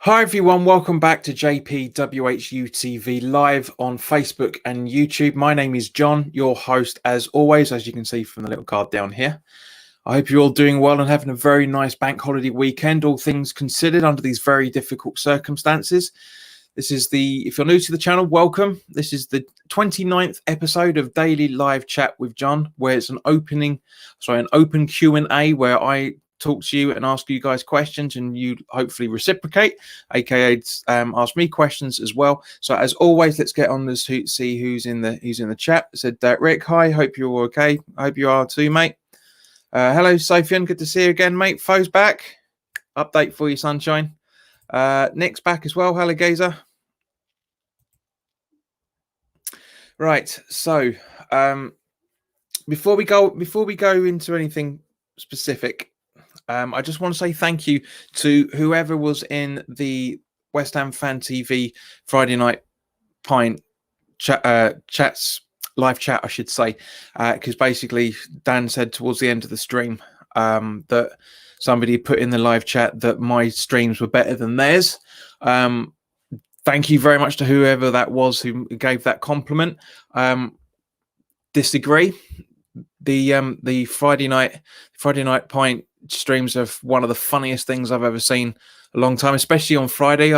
Hi everyone, welcome back to WHU TV live on Facebook and YouTube. My name is John, your host as always, as you can see from the little card down here. I hope you're all doing well and having a very nice bank holiday weekend, all things considered under these very difficult circumstances. This is if you're new to the channel, welcome. This is the 29th episode of Daily Live Chat with John, where it's an open Q&A where I talk to you and ask you guys questions and you hopefully reciprocate, aka ask me questions as well. So as always, let's get on to see who's in the chat. I said Rick, hi, hope you're all okay. I hope you are too, mate. Hello Sophian, good to see you again, mate. Foe's back. Update for you, sunshine. Nick's back as well. Hello Gazer. Right, so before we go into anything specific, I just want to say thank you to whoever was in the West Ham Fan TV Friday Night Pint chats, live chat, I should say, because basically Dan said towards the end of the stream that somebody put in the live chat that my streams were better than theirs. Thank you very much to whoever that was who gave that compliment. Disagree. The Friday night Pint streams are one of the funniest things I've ever seen a long time, especially on Friday.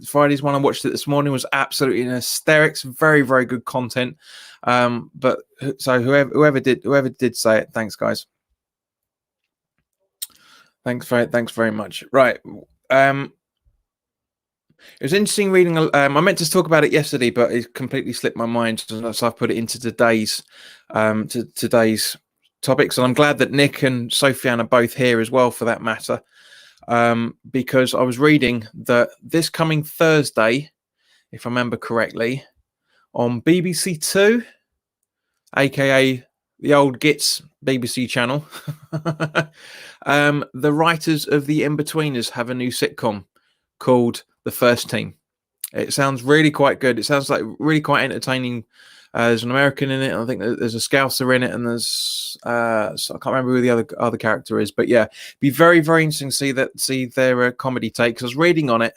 Friday's one I watched it this morning was absolutely in hysterics. Very, very good content. But so whoever did say it, thanks guys. Thanks very much. Right. It was interesting reading. I meant to talk about it yesterday, but it completely slipped my mind, so I've put it into today's topics. And I'm glad that Nick and Sophiane are both here as well, for that matter, because I was reading that this coming Thursday, if I remember correctly, on BBC Two, aka the old Gits BBC channel, the writers of The In-Betweeners have a new sitcom called The First Team. It sounds really quite good. It sounds like really quite entertaining. There's an American in it. I think there's a Scouser in it, and there's so I can't remember who the other character is, but yeah, it'd be very, very interesting to see their comedy take. Because I was reading on it,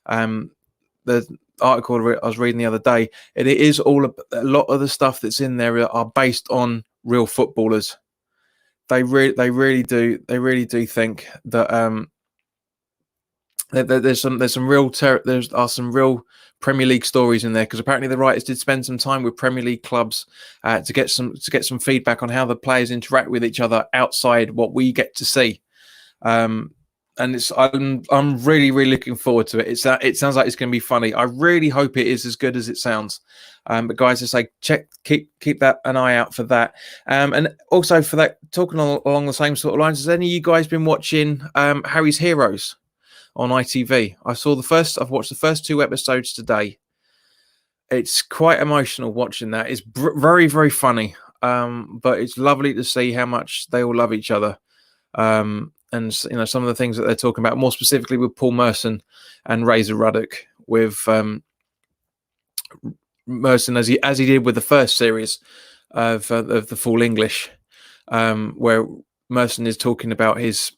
the article I was reading the other day, and it is a lot of the stuff that's in there are based on real footballers. They really do think that there's some real Premier League stories in there, because apparently the writers did spend some time with Premier League clubs to get some feedback on how the players interact with each other outside what we get to see. And I'm really, really looking forward to it. It sounds like it's going to be funny. I really hope it is as good as it sounds. But guys, just like keep that an eye out for that. And also for that, talking along the same sort of lines, has any of you guys been watching Harry's Heroes on ITV? I've watched the first 2 episodes today. It's quite emotional watching that. It's very, very funny. But it's lovely to see how much they all love each other. And some of the things that they're talking about, more specifically with Paul Merson and Razor Ruddock, with Merson as he did with the first series of the Full English, where Merson is talking about his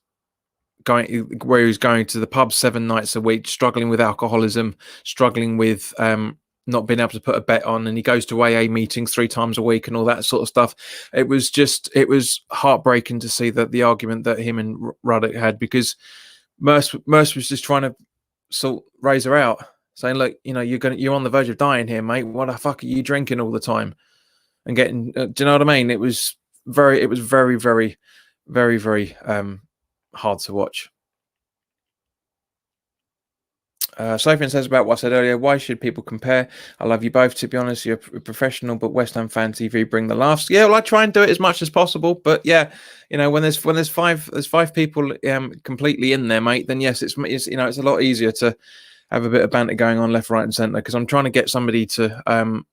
where he was going to the pub 7 nights a week, struggling with alcoholism, struggling with not being able to put a bet on, and he goes to AA meetings 3 times a week and all that sort of stuff. It was heartbreaking to see that the argument that him and Ruddock had, because Merce was just trying to sort Razor out, saying, look, you're on the verge of dying here, mate. What the fuck are you drinking all the time and getting? Do you know what I mean? It was very, very, very, very hard to watch. Sophie says about what I said earlier, why should people compare? I love you both, to be honest. You're a professional, but West Ham Fan TV bring the laughs. Yeah, well, I try and do it as much as possible, but yeah, when there's five people completely in there, mate, then yes, it's a lot easier to have a bit of banter going on left, right, and centre, because I'm trying to get somebody to I'm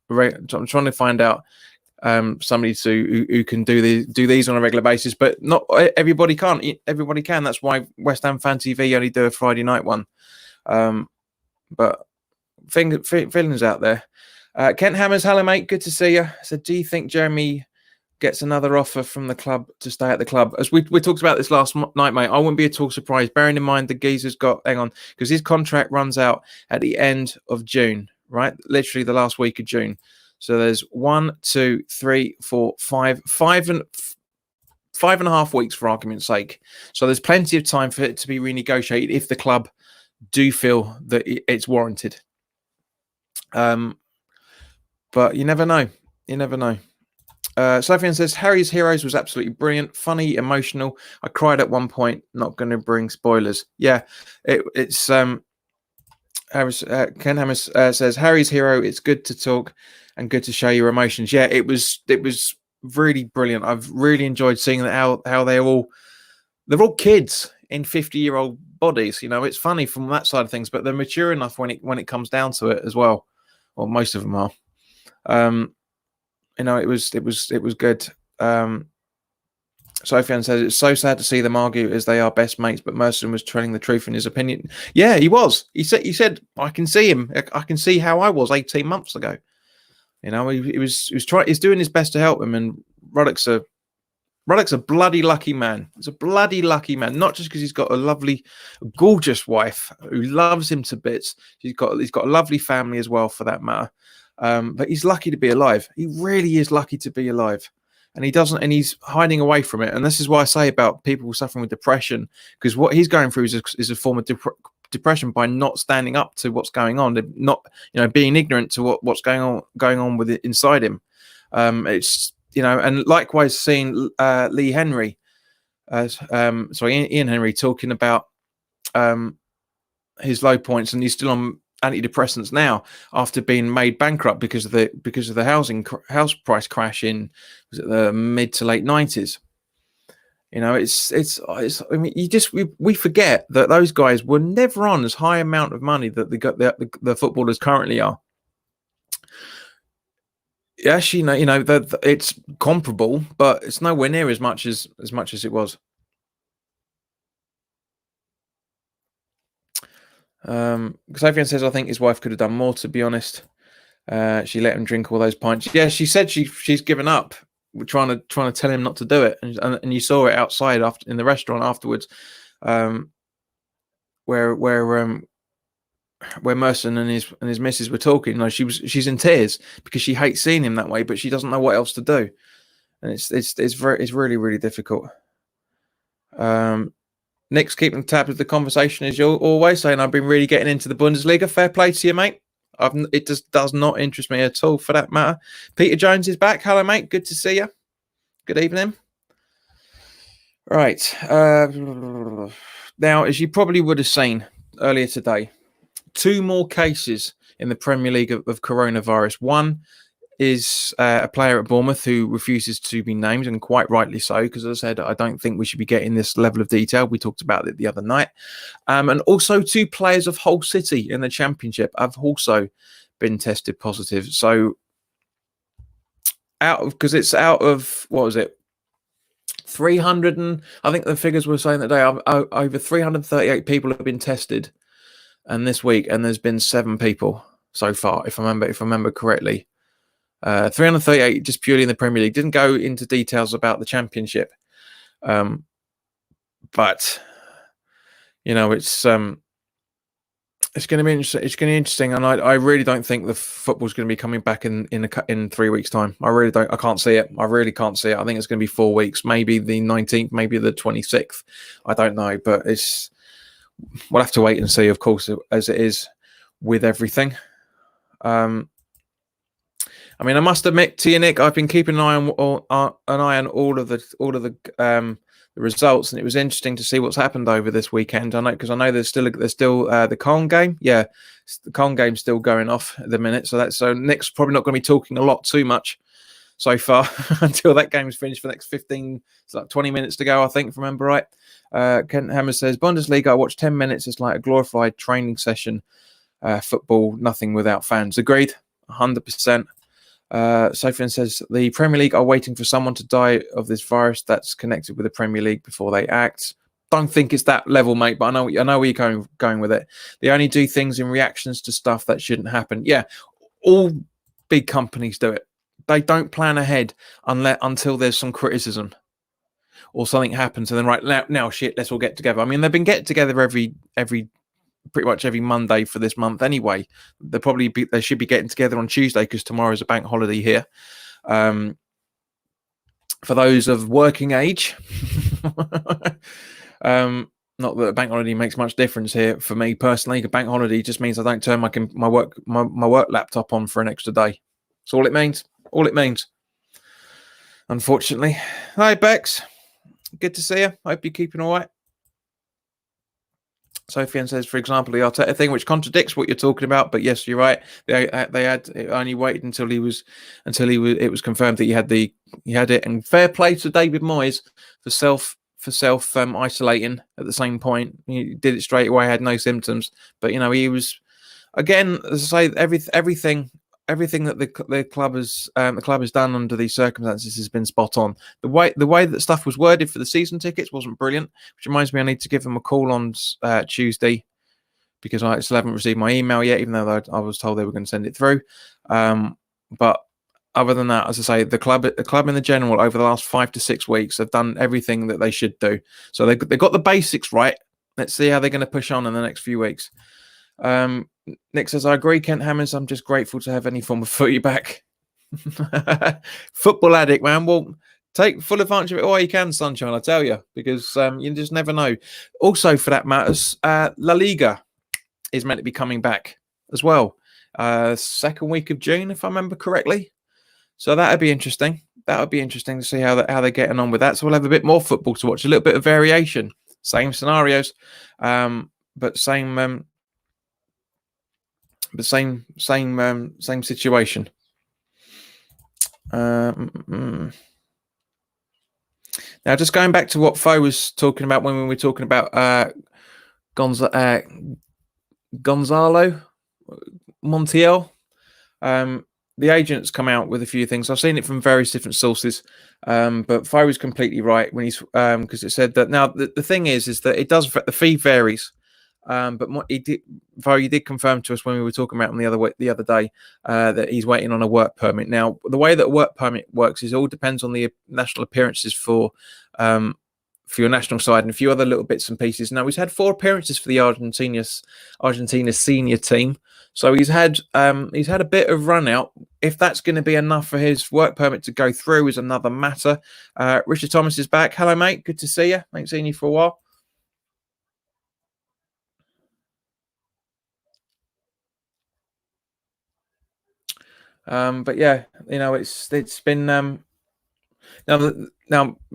trying to find out somebody who can do these on a regular basis, but not everybody can't. Everybody can. That's why West Ham Fan TV only do a Friday night one. But feelings out there. Kent Hammers, hello mate, good to see you. So do you think Jeremy gets another offer from the club to stay at the club. As we talked about this last night, mate, I wouldn't be at all surprised, bearing in mind the geezer's got, hang on, because his contract runs out at the end of June, right? Literally the last week of June. So there's 1, 2, 3, 4, 5, 5.5 weeks for argument's sake. So there's plenty of time for it to be renegotiated if the club do feel that it's warranted. But you never know. You never know. Sofian says Harry's Heroes was absolutely brilliant, funny, emotional. I cried at one point. Not going to bring spoilers. Yeah, it's Ken Hammers says Harry's Hero. It's good to talk and good to show your emotions. Yeah, it was really brilliant. I've really enjoyed seeing how they're all kids in 50-year-old bodies. You know, it's funny from that side of things, but they're mature enough when it comes down to it as well. Well, most of them are. You know, it was good. Sofian says it's so sad to see them argue as they are best mates, but Merson was telling the truth in his opinion. Yeah, he was. He said I can see him. I can see how I was 18 months ago. You know, he was trying. He's doing his best to help him, and Ruddock's a bloody lucky man. He's a bloody lucky man, not just because he's got a gorgeous wife who loves him to bits. He's got a lovely family as well, for that matter. But he's lucky to be alive. He really is lucky to be alive, and he's hiding away from it. And this is why I say about people suffering with depression, because what he's going through is a form of depression by not standing up to what's going on, not being ignorant to what's going on with it inside him. It's and likewise seeing Ian Henry talking about his low points, and he's still on antidepressants now after being made bankrupt because of the house price crash in the mid to late 90s. You know, it's I mean, we forget that those guys were never on as high amount of money that the footballers currently are. Actually, it's comparable, but it's nowhere near as much as it was. Sofian says, I think his wife could have done more, to be honest. She let him drink all those pints. Yeah, she said she's given up. We're trying to tell him not to do it, and you saw it outside in the restaurant afterwards, where Merson and his missus were talking. She's in tears because she hates seeing him that way, but she doesn't know what else to do, and it's really, really difficult. Nick's keeping tabs with the conversation as you're always saying. I've been really getting into the Bundesliga. Fair play to you, mate. It just does not interest me at all, for that matter. Peter Jones is back. Hello, mate. Good to see you. Good evening. Right. Now, as you probably would have seen earlier today, 2 more cases in the Premier League of coronavirus. One is a player at Bournemouth who refuses to be named, and quite rightly so, because as I said, I don't think we should be getting this level of detail. We talked about it the other night. And also 2 players of Hull City in the Championship have also been tested positive. So it's out of, what was it, 300, and I think the figures were saying that day over 338 people have been tested, and this week, and there's been 7 people so far, if I remember correctly. 338 just purely in the Premier League. Didn't go into details about the Championship, but it's going to be interesting. It's going to be interesting, and I really don't think the football's going to be coming back in 3 weeks' time. I really don't. I can't see it. I really can't see it. I think it's going to be 4 weeks, maybe the 19th, maybe the 26th. I don't know, but we'll have to wait and see, of course, as it is with everything. I mean, I must admit to you, Nick, I've been keeping an eye on all of the results, and it was interesting to see what's happened over this weekend. I know there's still the Colne game. Yeah, the Colne game's still going off at the minute. So Nick's probably not going to be talking a lot too much so far until that game's finished for the next 15, it's like 20 minutes to go, I think, if I remember right. Kent Hammer says, Bundesliga, I watched 10 minutes. It's like a glorified training session. Football, nothing without fans. Agreed, 100%. Sofian says the Premier League are waiting for someone to die of this virus that's connected with the Premier League before they act. Don't think it's that level, mate, but I know where you're going with it. They only do things in reactions to stuff that shouldn't happen. Yeah, all big companies do it. They don't plan ahead until there's some criticism or something happens, and then right now shit, let's all get together. I mean, they've been getting together every pretty much every Monday for this month anyway. They should be getting together on Tuesday because tomorrow's a bank holiday here. For those of working age, not that a bank holiday makes much difference here for me personally. A bank holiday just means I don't turn my work laptop on for an extra day. That's all it means. All it means. Unfortunately. Hi Bex, good to see you. Hope you're keeping all right. Sophie says, for example, the Arteta thing, which contradicts what you're talking about. But yes, you're right. They had only waited until it was confirmed that he had it. And fair play to David Moyes for self isolating at the same point. He did it straight away. Had no symptoms, but he was, again, as I say, everything that the club has done under these circumstances has been spot on. The way that stuff was worded for the season tickets wasn't brilliant, which reminds me I need to give them a call on Tuesday because I still haven't received my email yet, even though I was told they were going to send it through. But other than that, as I say, the club in the general over the last 5 to 6 weeks have done everything that they should do. So they got the basics right. Let's see how they're going to push on in the next few weeks. Nick says, I agree, Kent Hammers. I'm just grateful to have any form of footy back. Football addict, man. Well, take full advantage of it all you can, sunshine, I tell you, because you just never know. Also, for that matters, La Liga is meant to be coming back as well. Second week of June, if I remember correctly. So that would be interesting. That would be interesting to see how they're getting on with that. So we'll have a bit more football to watch, a little bit of variation. Same scenarios, but same situation. Now, just going back to what Fo was talking about when we were talking about Gonzalo Montiel. The agents come out with a few things. I've seen it from various different sources, but Fo was completely right when he's because it said that. Now the thing is that it does, the fee varies. But he did confirm to us when we were talking about him the other day that he's waiting on a work permit. Now, the way that a work permit works is it all depends on the national appearances for your national side and a few other little bits and pieces. Now, he's had 4 appearances for the Argentina senior team, so he's had a bit of run out. If that's going to be enough for his work permit to go through is another matter. Richard Thomas is back. Hello, mate. Good to see you. Ain't seen you for a while. But yeah, it's been now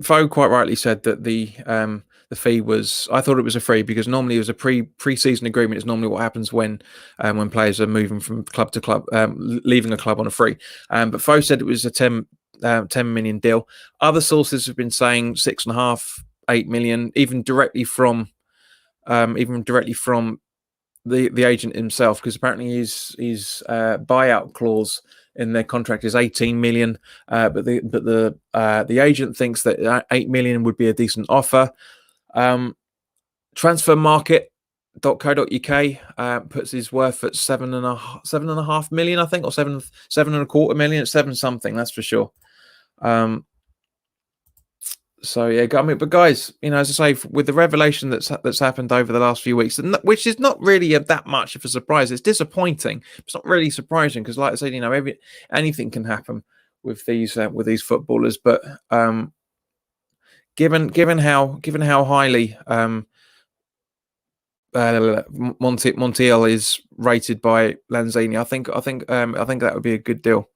Fo quite rightly said that the fee was, I thought it was a free because normally it was a pre-season agreement. It's normally what happens when players are moving from club to club, leaving a club on a free. But Fo said it was a 10 million deal. Other sources have been saying 6.5, 8 million, even directly from the agent himself, because apparently his buyout clause in their contract is 18 million, but the agent thinks that 8 million would be a decent offer. Transfermarket.co.uk puts his worth at 7.5 million, I think, or 7.25 million. It's 7 something, that's for sure. So yeah, I mean, but guys, as I say, with the revelation that's happened over the last few weeks, which is not really that much of a surprise. It's disappointing. It's not really surprising because, like I said, anything can happen with these footballers. But given how highly Montiel is rated by Lanzini, I think that would be a good deal.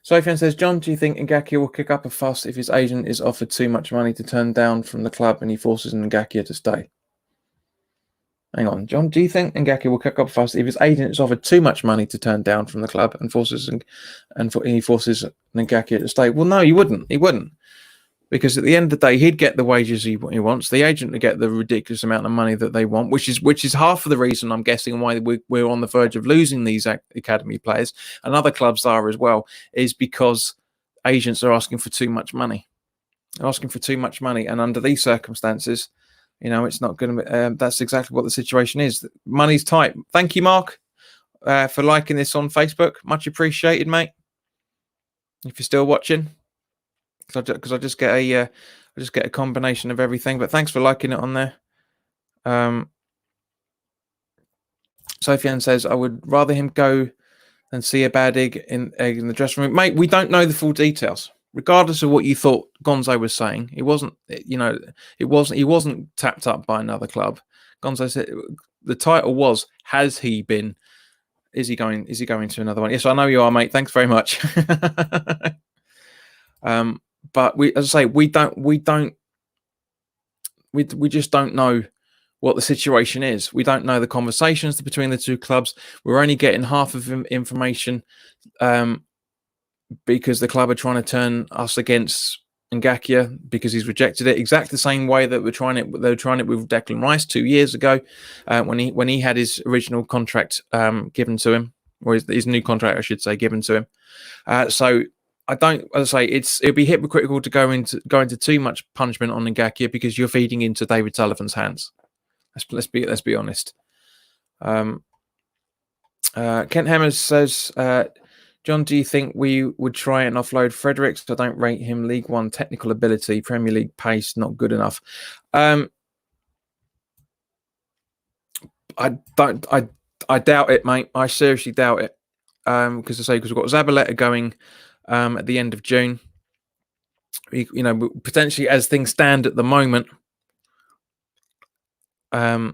Sofian says, John, do you think Ngakia will kick up a fuss if his agent is offered too much money to turn down from the club and he forces Ngakia to stay? Hang on, John, do you think Ngakia will kick up a fuss if his agent is offered too much money to turn down from the club and he forces Ngakia to stay? Well, no, he wouldn't. He wouldn't. Because at the end of the day, he'd get the wages he wants. The agent would get the ridiculous amount of money that they want, which is half of the reason, I'm guessing, why we're on the verge of losing these academy players, and other clubs are as well, is because agents are asking for too much money. They're asking for too much money, and under these circumstances, it's not going to. That's exactly what the situation is. Money's tight. Thank you, Mark. for liking this on Facebook. Much appreciated, mate. If you're still watching, because I just get a combination of everything. But thanks for liking it on there. Sofian says, I would rather him go than see a bad egg in the dressing room. Mate, we don't know the full details. Regardless of what you thought Gonzo was saying, he wasn't tapped up by another club. Gonzo said the title was, has he been? Is he going to another one? Yes, I know you are, mate. Thanks very much. But we, as I say, we just don't know what the situation is. We don't know the conversations between the two clubs. We're only getting half of information because the club are trying to turn us against Ngakia because he's rejected it. Exactly the same way that they were trying it with Declan Rice 2 years ago when he had his original contract given to him, or his new contract, I should say, given to him. So I don't, as I say, it'd be hypocritical to go into too much punishment on Ngakia because you're feeding into David Sullivan's hands. Let's be honest. Kent Hammers says, John, do you think we would try and offload Fredericks? I don't rate him League One technical ability, Premier League pace, not good enough. I doubt it, mate. I seriously doubt it. Because we've got Zabaleta going at the end of June. Potentially as things stand at the moment. As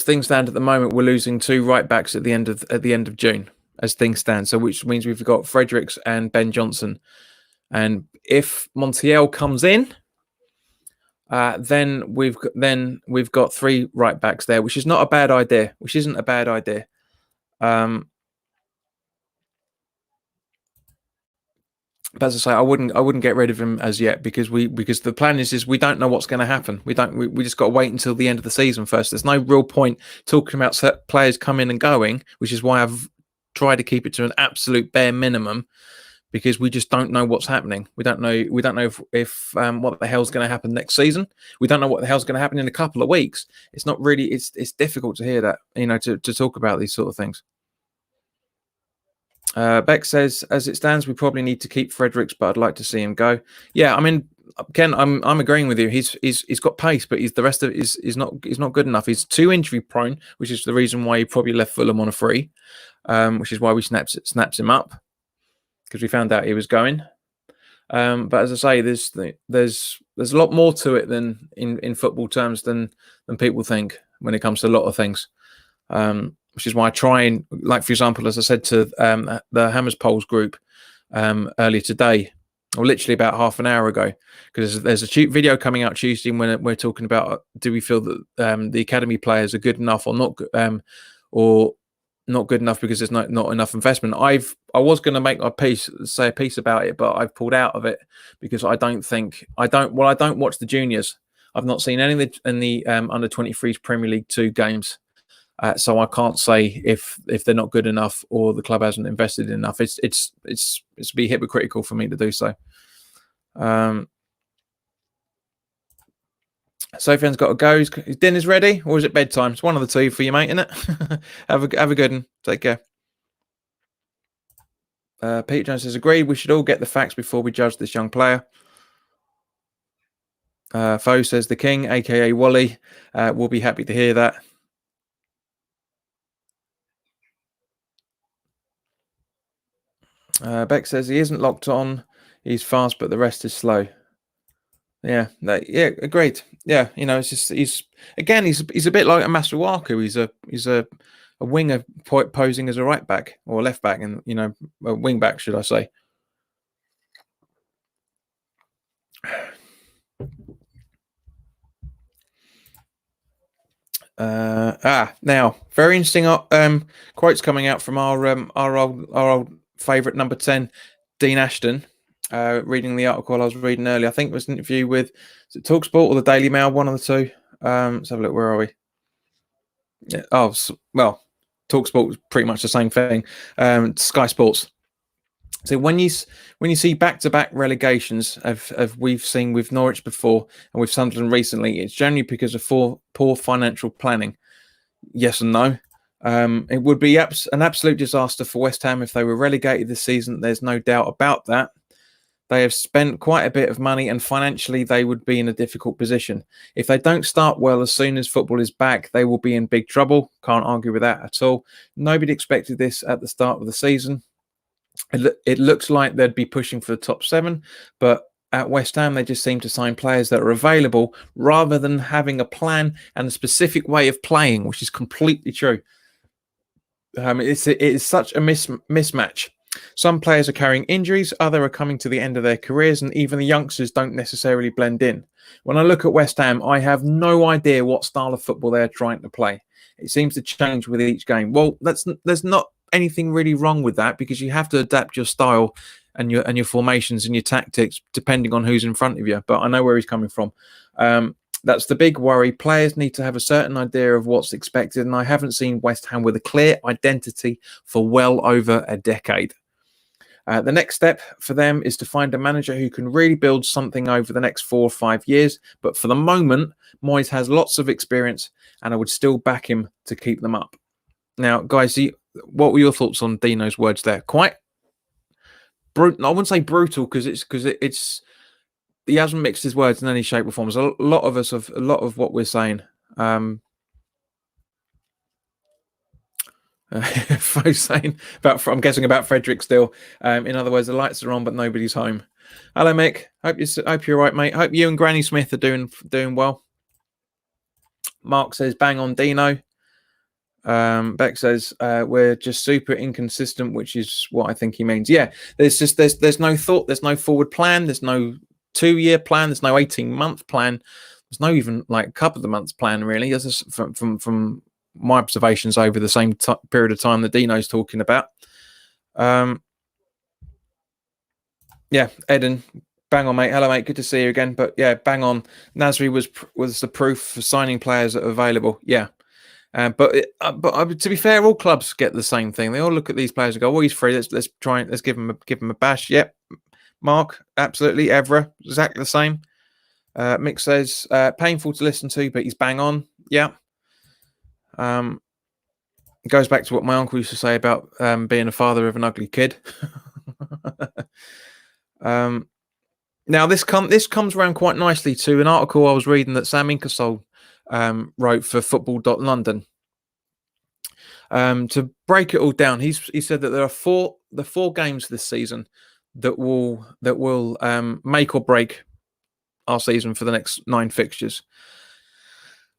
things stand at the moment, we're losing 2 right backs at the end of June, as things stand. So, which means we've got Fredericks and Ben Johnson, and if Montiel comes in, then we've got 3 right backs there, which is not a bad idea. Which isn't a bad idea. But as I say, I wouldn't get rid of him as yet because the plan is we don't know what's going to happen. We just got to wait until the end of the season first. There's no real point talking about players coming and going, which is why I've tried to keep it to an absolute bare minimum because we just don't know what's happening. We don't know if what the hell's going to happen next season. We don't know what the hell's going to happen in a couple of weeks. It's not really. It's difficult to hear that, to talk about these sort of things. Beck says, as it stands, we probably need to keep Fredericks, but I'd like to see him go. Yeah, I mean, Ken, I'm agreeing with you. He's got pace, but the rest of it is not good enough. He's too injury prone, which is the reason why he probably left Fulham on a free, which is why we snaps him up because we found out he was going. But as I say, there's a lot more to it than in football terms than people think when it comes to a lot of things. Which is why I try and, like, for example, as I said to the Hammers Polls group earlier today, or literally about half an hour ago, because there's a video coming out Tuesday when we're talking about do we feel that the academy players are good enough or not good enough because there's not enough investment. I was going to make say a piece about it, but I've pulled out of it because I don't watch the juniors. I've not seen any in the under 23s Premier League 2 games. So I can't say if they're not good enough or the club hasn't invested enough. It's be hypocritical for me to do so. Sofian's got to go. Is dinner's ready or is it bedtime? It's one of the two for you, mate, isn't it? have a good one. Take care. Pete Jones says, agreed. We should all get the facts before we judge this young player. Foe says the King, aka Wally, will be happy to hear that. Beck says he isn't locked on. He's fast, but the rest is slow. Yeah, agreed. Yeah, it's just he's a bit like a Masuaku. He's a winger posing as a right back or left back, and a wing back, should I say? Now very interesting quotes coming out from our old favourite number 10, Dean Ashton. Reading the article I was reading earlier, I think it was an interview with TalkSport or the Daily Mail, one of the two. Let's have a look. Where are we? Yeah. Oh, well, TalkSport was pretty much the same thing. Sky Sports. So when you see back-to-back relegations of we've seen with Norwich before and with Sunderland recently, it's generally because of poor financial planning. Yes and no. It would be an absolute disaster for West Ham if they were relegated this season. There's no doubt about that. They have spent quite a bit of money, and financially, they would be in a difficult position. If they don't start well as soon as football is back, they will be in big trouble. Can't argue with that at all. Nobody expected this at the start of the season. It looks like they'd be pushing for the top 7, but at West Ham, they just seem to sign players that are available rather than having a plan and a specific way of playing, which is completely true. It is such a mismatch. Some players are carrying injuries, others are coming to the end of their careers, and even the youngsters don't necessarily blend in. When I look at West Ham, I have no idea what style of football they're trying to play. It seems to change with each game. Well, there's not anything really wrong with that, because you have to adapt your style and your formations and your tactics depending on who's in front of you. But I know where he's coming from. That's the big worry. Players need to have a certain idea of what's expected, and I haven't seen West Ham with a clear identity for well over a decade. The next step for them is to find a manager who can really build something over the next 4 or 5 years. But for the moment, Moyes has lots of experience, and I would still back him to keep them up. Now, guys, what were your thoughts on Dino's words there? Quite brutal. I wouldn't say brutal because it's he hasn't mixed his words in any shape or form. So a lot of what we're saying. Saying about, I'm guessing about Frederick still. In other words, the lights are on, but nobody's home. Hello, Mick. Hope you're right, mate. Hope you and Granny Smith are doing well. Mark says, "Bang on, Dino." Beck says, "We're just super inconsistent," which is what I think he means. Yeah, there's no thought, there's no forward plan, there's no 2-year plan, there's no 18-month plan, there's no even like a couple of the months plan really. This is from my observations over the same period of time that Dino's talking about. Yeah, Eden, bang on, mate. Hello, mate. Good to see you again. But yeah, bang on. Nasri was the proof for signing players that are available. Yeah. But to be fair, all clubs get the same thing. They all look at these players and go, "Oh, he's free. Let's try and let's give him a bash." Yep, Mark, absolutely. Evra, exactly the same. Mick says, "Painful to listen to, but he's bang on." Yeah. It goes back to what my uncle used to say about being a father of an ugly kid. Now this comes around quite nicely to an article I was reading that Sam Inkersole wrote for Football.London. To break it all down, he said that there are the four games this season that will make or break our season for the next 9 fixtures.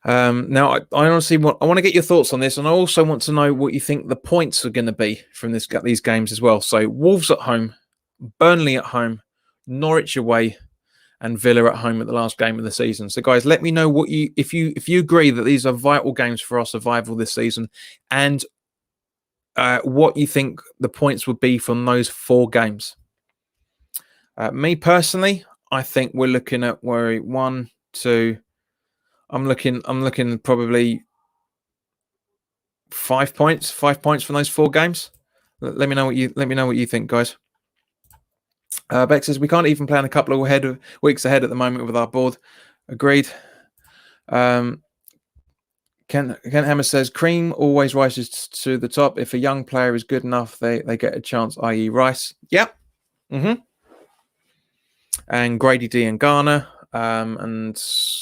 Now, I honestly want to get your thoughts on this, and I also want to know what you think the points are going to be from these games as well. So, Wolves at home, Burnley at home, Norwich away, and Villa at home at the last game of the season. So, guys, let me know what if you agree that these are vital games for our survival this season, and what you think the points would be from those 4 games. Me personally, I think we're looking at 1, 2. I'm looking probably 5 points. 5 points from those 4 games. Let me know what you think, guys. Beck says we can't even plan a couple of weeks ahead at the moment with our board. Agreed. Ken Hammer says cream always rises to the top. If a young player is good enough, they get a chance, i.e. Rice. Yep. Mm-hmm. And Grady D and Garner. And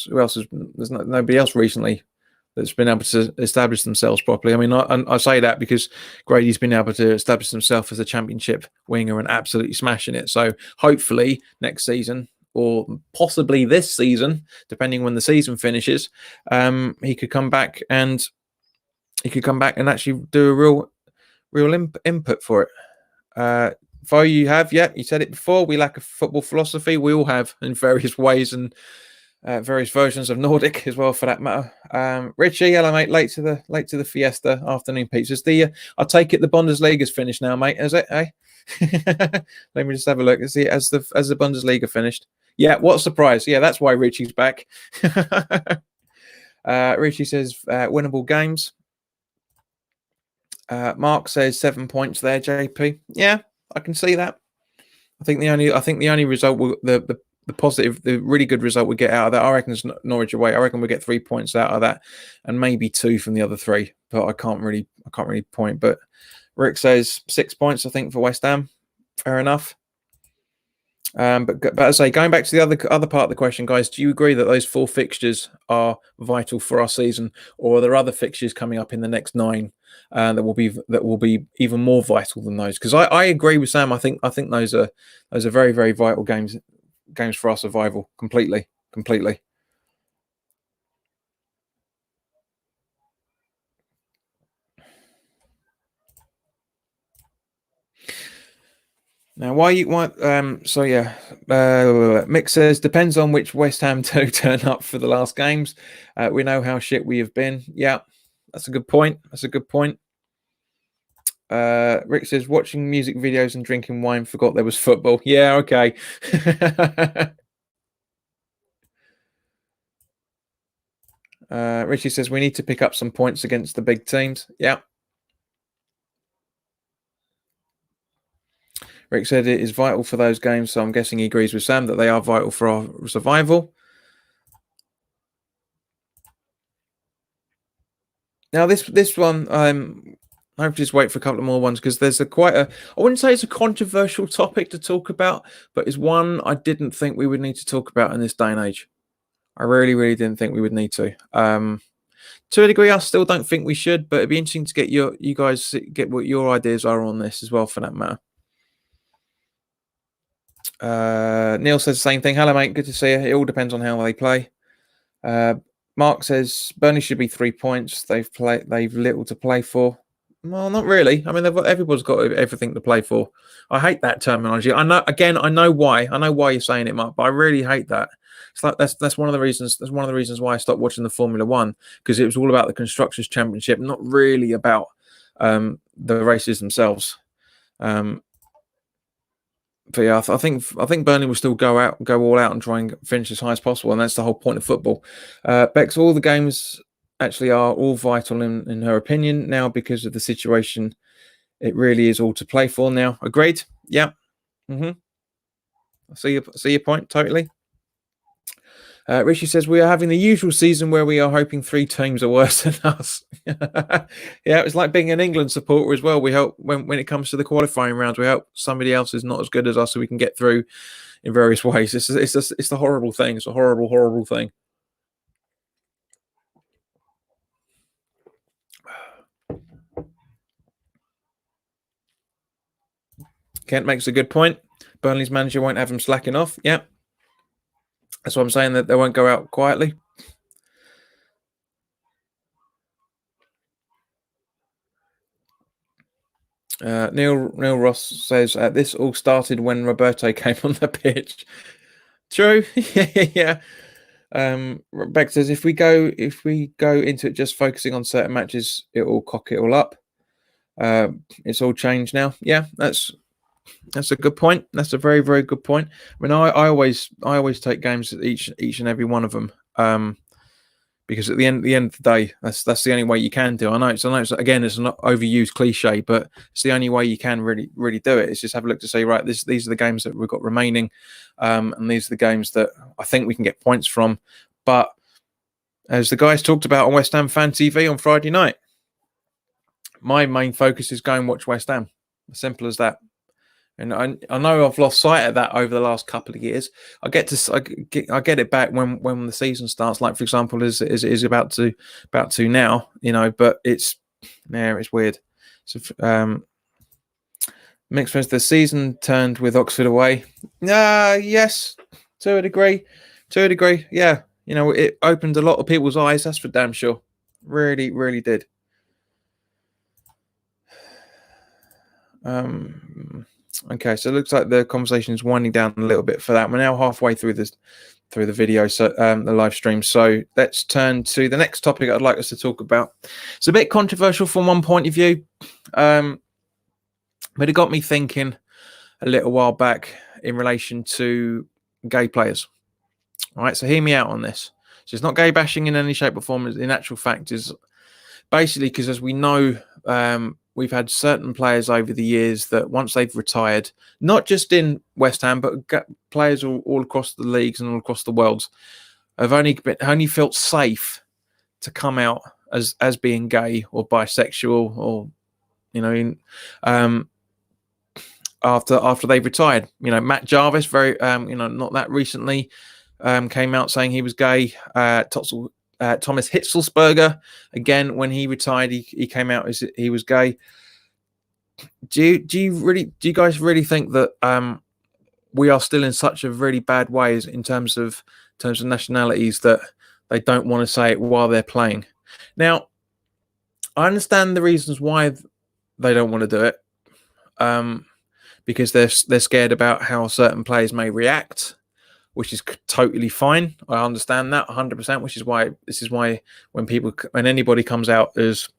who else? There's nobody else recently that's been able to establish themselves properly. I mean, I say that because Grady's been able to establish himself as a championship winger and absolutely smashing it. So hopefully next season, or possibly this season, depending when the season finishes, he could come back and actually do a real input for it. Vo, you have, yeah, you said it before. We lack a football philosophy. We all have in various ways and various versions of Nordic as well, for that matter. Richie, hello, mate. Late to the Fiesta afternoon pizzas. I take it the Bundesliga's finished now, mate. Is it? Hey, let me just have a look. Has the Bundesliga finished? Yeah. What a surprise! Yeah, that's why Richie's back. Richie says winnable games. Mark says 7 points there. JP, yeah. I can see that. I think the only result positive, the really good result we get out of that. I reckon it's Norwich away. I reckon we get 3 points out of that, and maybe 2 from the other 3. But I can't really point. But Rick says 6 points, I think, for West Ham. Fair enough. But as I say, going back to the other part of the question, guys, do you agree that those 4 fixtures are vital for our season, or are there other fixtures coming up in the next 9 that will be even more vital than those? Because I agree with Sam. I think those are very, very vital games for our survival. Completely. Now, so yeah, Mick says depends on which West Ham do turn up for the last games. We know how shit we have been. Yeah, that's a good point. Rick says watching music videos and drinking wine, forgot there was football. Yeah, okay. Richie says we need to pick up some points against the big teams. Yeah. Rick said it is vital for those games, so I'm guessing he agrees with Sam that they are vital for our survival. Now this one, I have to just wait for a couple of more ones because there's I wouldn't say it's a controversial topic to talk about, but it's one I didn't think we would need to talk about in this day and age. I really didn't think we would need to. To a degree, I still don't think we should, but it'd be interesting to get you guys get what your ideas are on this as well, for that matter. Neil says the same thing. Hello, mate. Good to see you. It all depends on how they play. Mark says Burnley should be 3 points. They've little to play for. Well, not really. I mean, everybody's got everything to play for. I hate that terminology. I know why. I know why you're saying it, Mark, but I really hate that. It's like that's one of the reasons. That's one of the reasons why I stopped watching the Formula One, because it was all about the Constructors' Championship, not really about the races themselves. But yeah, I think Burnley will still go all out and try and finish as high as possible, and that's the whole point of football. Bex, all the games actually are all vital in her opinion now because of the situation. It really is all to play for now. Agreed? Yeah. I see your point totally. Rishi says we are having the usual season where we are hoping 3 teams are worse than us. Yeah, it's like being an England supporter as well. We hope when it comes to the qualifying rounds, we hope somebody else is not as good as us so we can get through in various ways. It's a horrible thing. It's a horrible thing. Kent makes a good point. Burnley's manager won't have him slacking off. Yeah. That's what I'm saying, that they won't go out quietly. Neil Ross says this all started when Roberto came on the pitch. True. Yeah. Beck says if we go into it just focusing on certain matches, it will cock it all up. It's all changed now. Yeah, that's a good point. That's a very, very good point. I mean, I always take games at each and every one of them. Because at the end of the day, that's the only way you can do. I know it's again, it's an overused cliche, but it's the only way you can really do it. Is just have a look to say, right, these are the games that we've got remaining, and these are the games that I think we can get points from. But as the guys talked about on West Ham Fan TV on Friday night, my main focus is go and watch West Ham. As simple as that. And I know I've lost sight of that over the last couple of years. I get it back when the season starts, like for example, as it is about to now, But it's weird. So Mixed says the season turned with Oxford away. Yes, to a degree. Yeah, it opened a lot of people's eyes. That's for damn sure. Really did. Okay, so it looks like the conversation is winding down a little bit for that. We're now halfway through the video, so the live stream. So let's turn to the next topic I'd like us to talk about. It's a bit controversial from one point of view, but it got me thinking a little while back in relation to gay players. All right, so hear me out on this. So it's not gay bashing in any shape or form. In actual fact, is basically because as we know, we've had certain players over the years that once they've retired, not just in West Ham, but players all across the leagues and all across the world, have only felt safe to come out as being gay or bisexual, or after they've retired. Matt Jarvis, very not that recently, came out saying he was gay. Thomas Hitzelsberger, again, when he retired, he came out as he was gay. Do you guys really think that we are still in such a really bad ways in terms of nationalities that they don't want to say it while they're playing? Now, I understand the reasons why they don't want to do it, because they're scared about how certain players may react, which is totally fine. I understand that 100%, which is why when anybody comes out as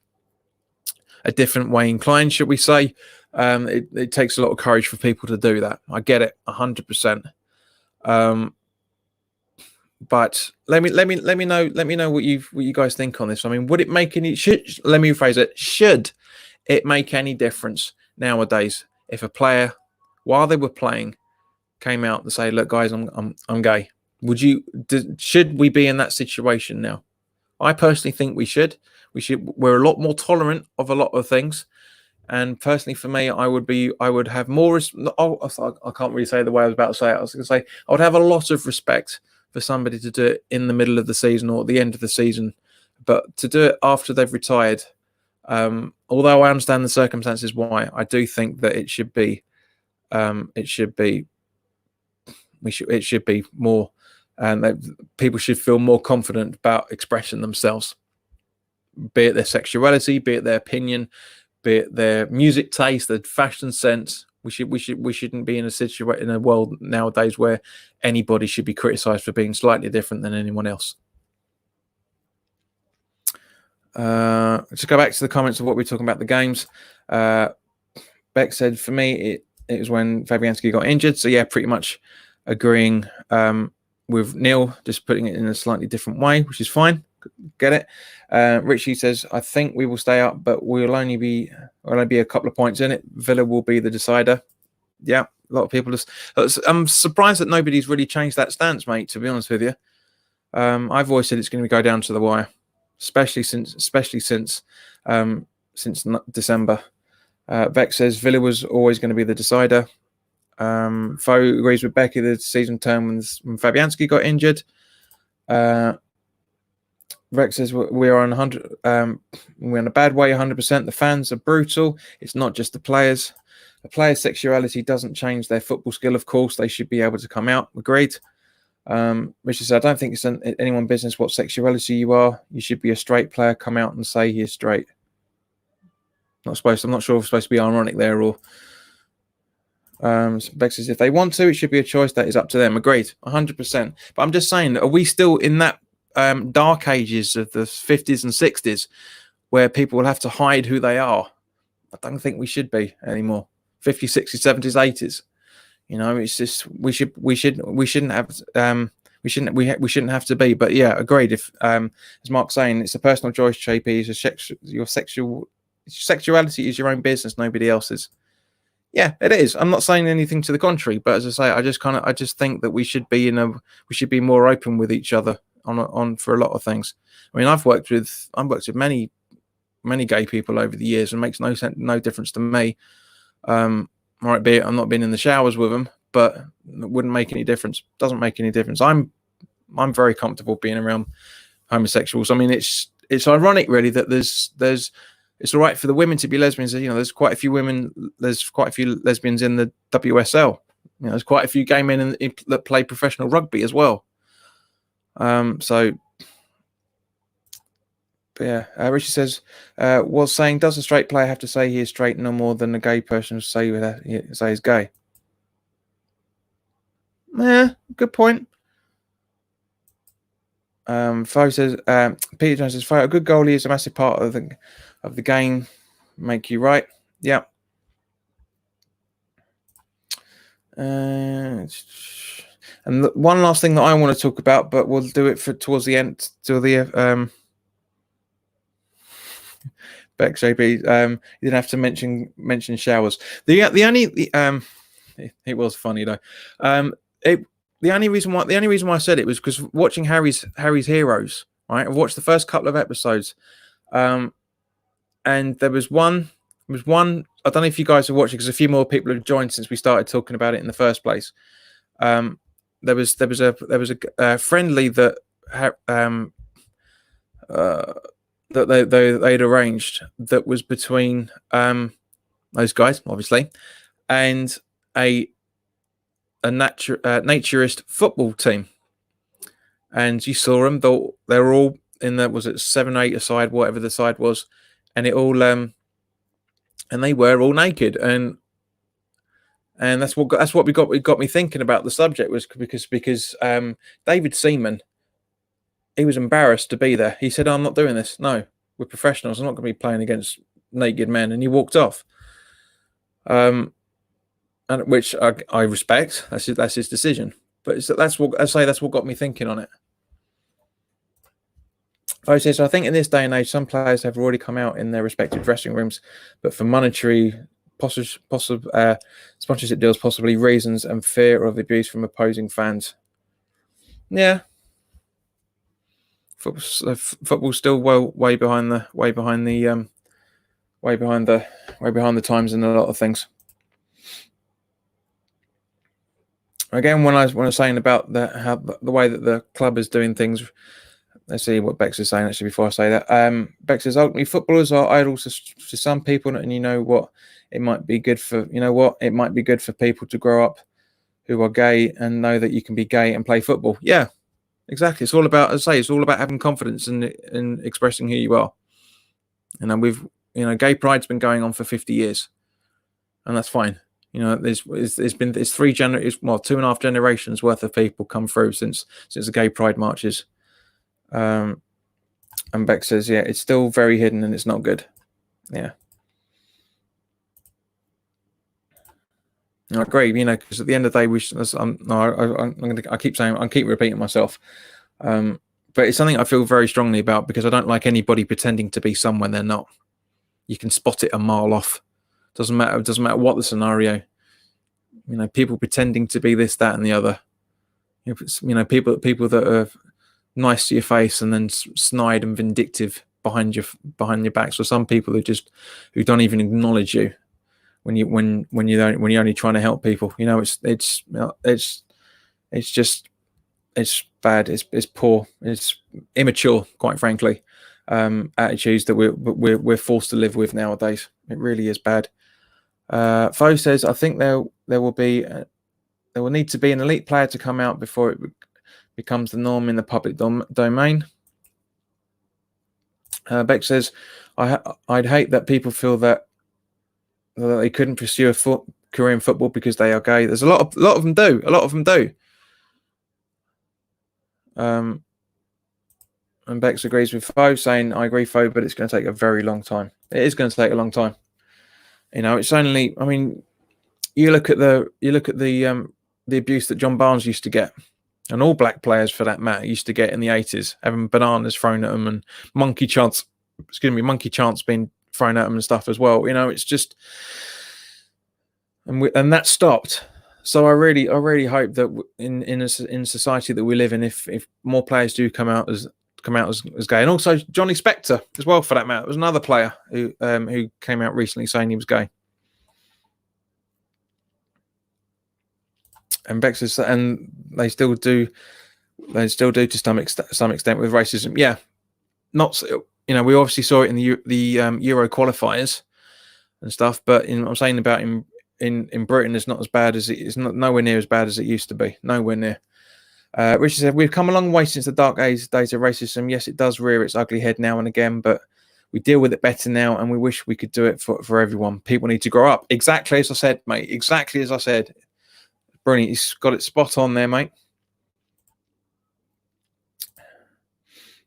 a different way inclined, should we say, it takes a lot of courage for people to do that. I get it 100%. But let me know what you guys think on this. I mean, would it make any? Let me rephrase it. Should it make any difference nowadays if a player, while they were playing, came out and say, "Look, guys, I'm gay"? Should we be in that situation now? I personally think we should. We're a lot more tolerant of a lot of things, and personally, for me, I would have more. I can't really say the way I was about to say it. I was going to say I would have a lot of respect for somebody to do it in the middle of the season or at the end of the season, but to do it after they've retired, although I understand the circumstances why, I do think that it should be more, and people should feel more confident about expressing themselves, be it their sexuality, be it their opinion, be it their music taste, their fashion sense. We shouldn't be in a world nowadays where anybody should be criticised for being slightly different than anyone else. Let's go back to the comments of what we're talking about the games. Beck said, for me, it was when Fabianski got injured. So yeah, pretty much agreeing with Neil, just putting it in a slightly different way, which is fine. Get it. Richie says, I think we will stay up, but we'll only be a couple of points in it. Villa will be the decider. Yeah, a lot of people I'm surprised that nobody's really changed that stance, mate, to be honest with you. I've always said it's going to go down to the wire, especially since December. Beck says Villa was always going to be the decider. Fo agrees with Becky. The season turned when Fabianski got injured. Rex says we're on 100. We're in a bad way, 100%. The fans are brutal. It's not just the players. A player's sexuality doesn't change their football skill. Of course, they should be able to come out. Agreed. Richard said, I don't think it's anyone's business what sexuality you are. You should be a straight player. Come out and say you're straight. I'm not sure if it's supposed to be ironic there or. Beck says if they want to, it should be a choice that is up to them. Agreed, 100%. But I'm just saying, are we still in that dark ages of the 50s and 60s where people will have to hide who they are? I don't think we should be anymore. 50s, 60s, 70s, 80s. It's just we shouldn't have to be. But yeah, agreed. If as Mark's saying, it's a personal choice, JP. Your sexuality is your own business, nobody else's. Yeah, it is. I'm not saying anything to the contrary, but as I say, I just think that we should be more open with each other on for a lot of things. I mean, I've worked with many gay people over the years, and it makes no difference to me. Might be I'm not been in the showers with them, but it wouldn't make any difference. Doesn't make any difference. I'm very comfortable being around homosexuals. I mean, it's ironic really that there's it's all right for the women to be lesbians. There's quite a few lesbians in the WSL. There's quite a few gay men that play professional rugby as well. But yeah, Richard says, was saying, does a straight player have to say he is straight no more than a gay person say he's gay? Yeah, good point. Fo says, Peter Jones says, a good goalie is a massive part of the game. Make you right. Yeah. And one last thing that I want to talk about, but we'll do it towards the end. Bex JB. You didn't have to mention showers. The only it was funny though. It the only reason why I said it was because watching Harry's Heroes. Right, I've watched the first couple of episodes, and there was one. I don't know if you guys have watched it because a few more people have joined since we started talking about it in the first place. There was a friendly that that they'd arranged that was between those guys, obviously, and a naturist football team. And you saw them; they were all in the, was it 7-8 aside, whatever the side was, and it all and they were all naked, and that's what we got me thinking about the subject, was because David Seaman, he was embarrassed to be there. He said, "I'm not doing this. No, we're professionals. I'm not going to be playing against naked men," and he walked off. And which I respect. That's his decision. But that's what got me thinking on it. I says, I think in this day and age, some players have already come out in their respective dressing rooms, but for monetary sponsorship deals, possibly reasons, and fear of abuse from opposing fans. Yeah, football's still way behind the times in a lot of things. Again, when I was saying about the way that the club is doing things, let's see what Bex is saying actually before I say that. Bex says, ultimately, footballers are idols to some people, and you know what? It might be good for people to grow up who are gay and know that you can be gay and play football. Yeah, exactly. It's all about, as I say, it's all about having confidence in expressing who you are. Gay pride's been going on for 50 years, and that's fine. There's 2.5 generations worth of people come through since the gay pride marches. And Beck says, yeah, it's still very hidden and it's not good. Yeah, I agree. Because at the end of the day, I keep repeating myself. But it's something I feel very strongly about, because I don't like anybody pretending to be someone they're not. You can spot it a mile off. Doesn't matter what the scenario. People pretending to be this, that, and the other. People that are nice to your face and then snide and vindictive behind your back. So some people who don't even acknowledge you when you're only trying to help people. It's bad. It's poor. It's immature, quite frankly. Attitudes that we're forced to live with nowadays. It really is bad. Fo says, I think there will need to be an elite player to come out before it becomes the norm in the public domain. Beck says, I'd hate that people feel that they couldn't pursue a career in football because they are gay. There's a lot of them do. A lot of them do. And Bex agrees with Fo, saying, I agree, Fo, but it's going to take a very long time. It is going to take a long time. It's only, you look at the abuse that John Barnes used to get, and all black players for that matter used to get in the 80s, having bananas thrown at them and monkey chants being thrown at them and stuff as well. It's just, and that stopped. So I really hope that in society that we live in, if more players do come out as gay, and also Johnny Spector as well, for that matter, was another player who came out recently saying he was gay. And Bex says, and they still do to some extent with racism. Yeah, not we obviously saw it in the Euro qualifiers and stuff, but I'm saying about in Britain, it's not as bad as it's nowhere near as bad as it used to be. Nowhere near. Richard said, we've come a long way since the dark days of racism. Yes, it does rear its ugly head now and again, but we deal with it better now, and we wish we could do it for everyone. People need to grow up. Exactly as I said, mate. Exactly as I said. Brilliant. He's got it spot on there, mate.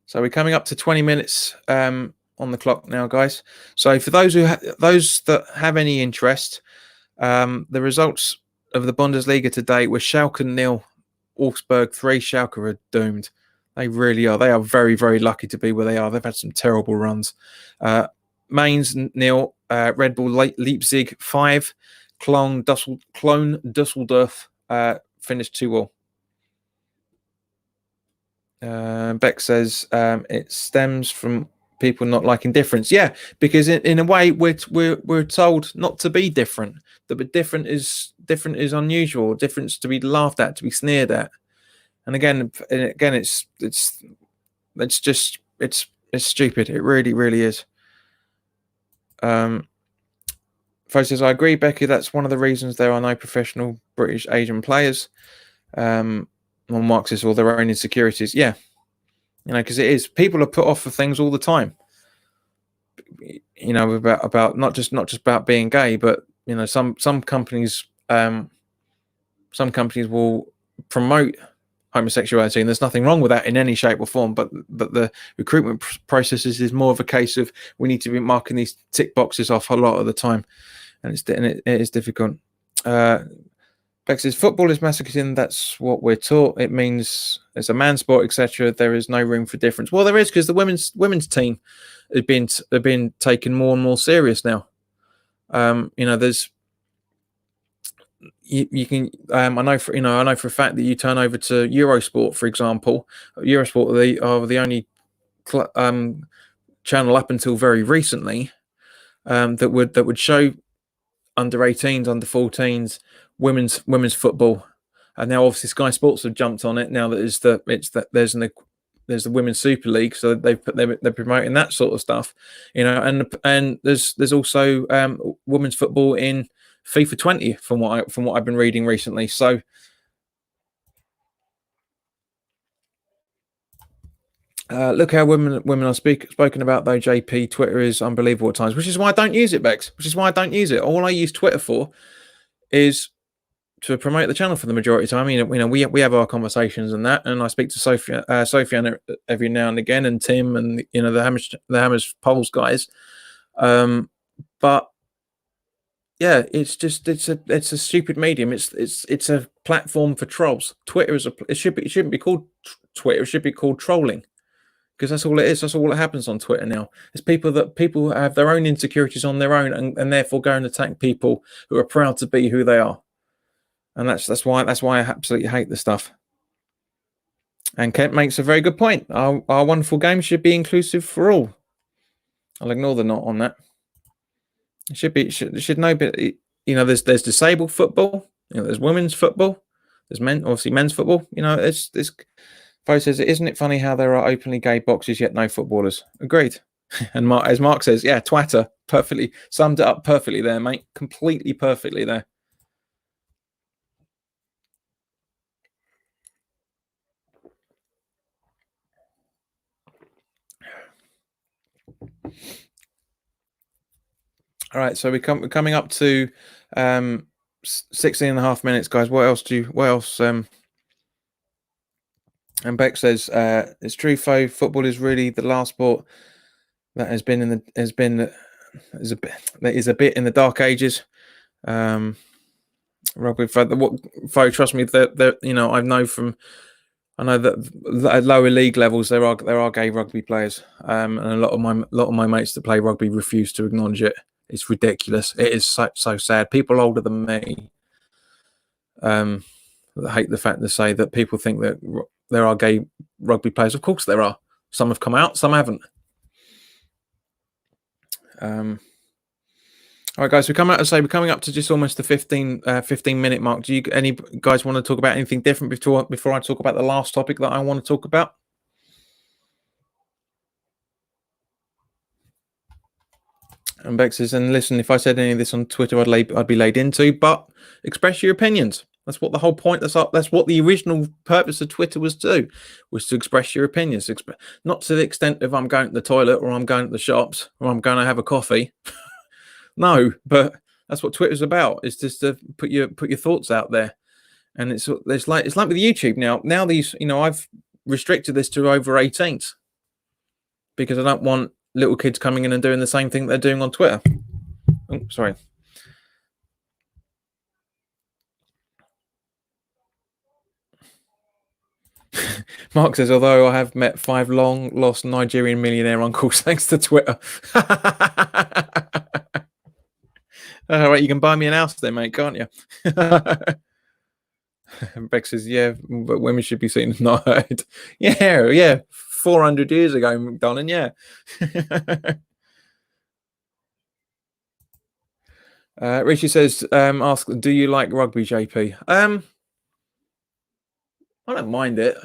So we're coming up to 20 minutes on the clock now, guys. So for those that have any interest, the results of the Bundesliga today were Schalke 0, Augsburg 3. Schalke are doomed. They really are. They are very, very lucky to be where they are. They've had some terrible runs. Mainz 0, Red Bull Leipzig 5, Cologne Dusseldorf finished 2-2. Beck says it stems from people not liking difference. Yeah, because in a way we're told not to be different. But different is unusual. Difference to be laughed at, to be sneered at. And again, it's stupid. It really is. Fo says, I agree, Becky. That's one of the reasons there are no professional British Asian players. Mark says, all their own insecurities. Yeah, because it is. People are put off for things all the time. About not just about being gay, but some companies will promote homosexuality, and there's nothing wrong with that in any shape or form. But the recruitment processes is more of a case of we need to be marking these tick boxes off a lot of the time, and it is difficult. Bex says football is masochism. That's what we're taught. It means it's a man sport, etc. There is no room for difference. Well, there is, because the women's team have been taken more and more serious now. There's you can I know for a fact that you turn over to Eurosport, for example. Eurosport are the only channel up until very recently that would show under 18s, under 14s, women's football, and now obviously Sky Sports have jumped on it. Now that there's the Women's Super League, so they're promoting that sort of stuff, and there's also women's football in FIFA 20 from what I've been reading recently. So look how women are spoken about, though. JP, Twitter is unbelievable at times, which is why I don't use it, Bex. Which is why I don't use it. All I use Twitter for is to promote the channel for the majority of the time. We have our conversations and that, and I speak to Sophie every now and again, and Tim, and the Hammers Polls guys. But yeah, it's a stupid medium. It's a platform for trolls. Twitter it shouldn't be called Twitter. It should be called trolling, because that's all it is. That's all that happens on Twitter now. It's people have their own insecurities on their own, and therefore go and attack people who are proud to be who they are. And that's why I absolutely hate the stuff. And Kent makes a very good point. Our wonderful game should be inclusive for all. I'll ignore the not on that. It should know, but there's disabled football. There's women's football. There's men's football. It's Fo says, isn't it funny how there are openly gay boxes yet no footballers? Agreed. And as Mark says, yeah, twatter, perfectly summed it up perfectly there, mate. Completely perfectly there. All right, so we're coming up to 16 and a half minutes, guys. What else? And Beck says it's true, Fo. Football is really the last sport that is a bit in the dark ages. Rugby, Fo, trust me, that I know that at lower league levels there are gay rugby players, and a lot of my mates that play rugby refuse to acknowledge it. It's ridiculous. It is so sad. People older than me hate the fact to say that people think that there are gay rugby players. Of course there are. Some have come out, some haven't. All right, guys, we're coming up to just almost the 15 minute mark. Do you any guys want to talk about anything different before I talk about the last topic that I want to talk about? And Bex says, and listen, if I said any of this on Twitter, I'd be laid into. But express your opinions. That's what the whole point. That's what the original purpose of Twitter was to express your opinions. Not to the extent of I'm going to the toilet or I'm going to the shops or I'm going to have a coffee. No, but that's what Twitter's about. It's just to put your thoughts out there. And it's like with YouTube now. Now these, I've restricted this to over 18s because I don't want little kids coming in and doing the same thing they're doing on Twitter. Oh, sorry. Mark says, although I have met 5 long lost Nigerian millionaire uncles thanks to Twitter. All right, you can buy me an house then, mate, can't you? And Beck says, yeah, but women should be seen as not heard. Yeah. 400 years ago, darling, yeah. Richie says, ask, do you like rugby, JP? I don't mind it.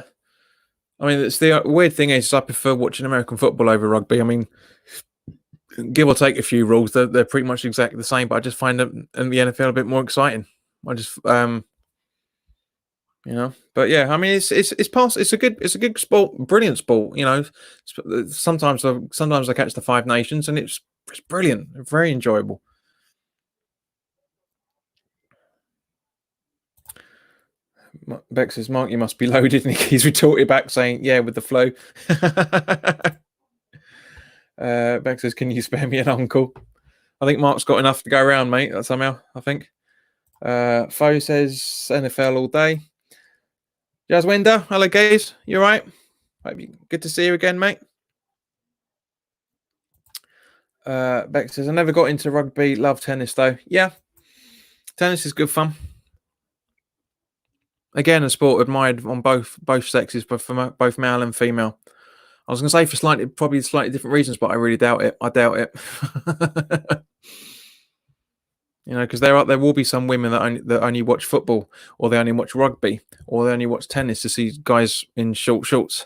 I mean, it's the weird thing is I prefer watching American football over rugby. I mean, give or take a few rules, they're pretty much exactly the same, but I just find them in the NFL a bit more exciting. I just but yeah, I mean, it's a good sport, brilliant sport. Sometimes I catch the Five Nations, and it's brilliant, very enjoyable. Beck says, Mark, you must be loaded. And he's retorted back saying, yeah, with the flow. Beck says, can you spare me an uncle? I think Mark's got enough to go around, mate. Somehow, I think. Foe says, NFL all day. Jaswinder, hello, guys. You all right? Good to see you again, mate. Beck says, I never got into rugby. Love tennis, though. Yeah, tennis is good fun. Again, a sport admired on both sexes, but for both male and female. I was going to say for probably slightly different reasons, but I really doubt it. I doubt it. Because there will be some women that only watch football, or they only watch rugby, or they only watch tennis to see guys in short shorts.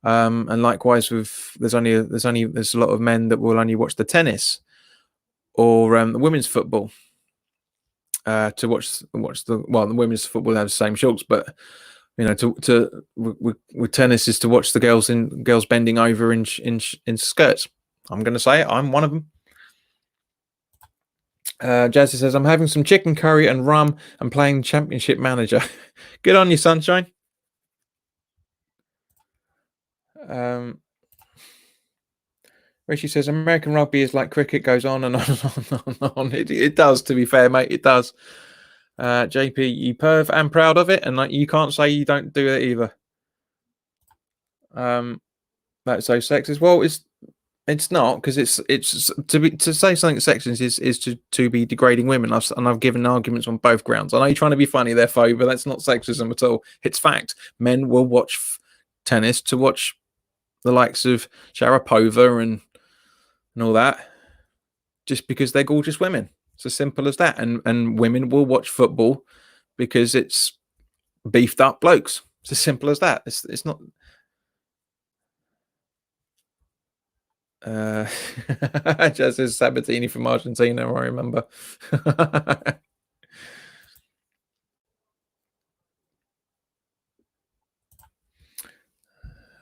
And likewise, there's a lot of men that will only watch the tennis or the women's football to watch the women's football have the same shorts, but with tennis is to watch the girls bending over in skirts. I'm going to say it. I'm one of them. Jazzy says, I'm having some chicken curry and rum and playing Championship Manager. Good on you, sunshine. Richie says, American rugby is like cricket, goes on and on and on and on. It does, to be fair, mate. It does. JP, you perv, and proud of it, and you can't say you don't do it either. That's so sexist. Well, it's not, because it's to say something sexist is to be degrading women. I've given arguments on both grounds. I know you're trying to be funny there, Fo, but that's not sexism at all. It's fact. Men will watch tennis to watch the likes of Sharapova and all that, just because they're gorgeous women. It's as simple as that. And women will watch football because it's beefed up blokes. It's as simple as that. It's not. Just as Sabatini from Argentina, I remember.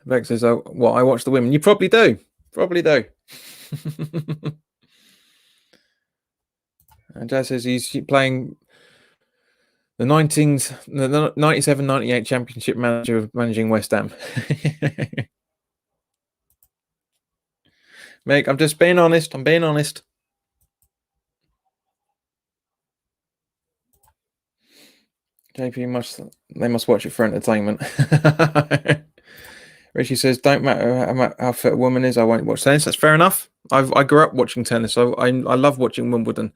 Vex says, I watch the women. You probably do. And Jazz says he's playing the 97-98 Championship Manager of managing West Ham. Meg, I'm just being honest. I'm being honest. JP they must watch it for entertainment. Richie says, don't matter how fit a woman is, I won't watch tennis. That's fair enough. I grew up watching tennis. I love watching Wimbledon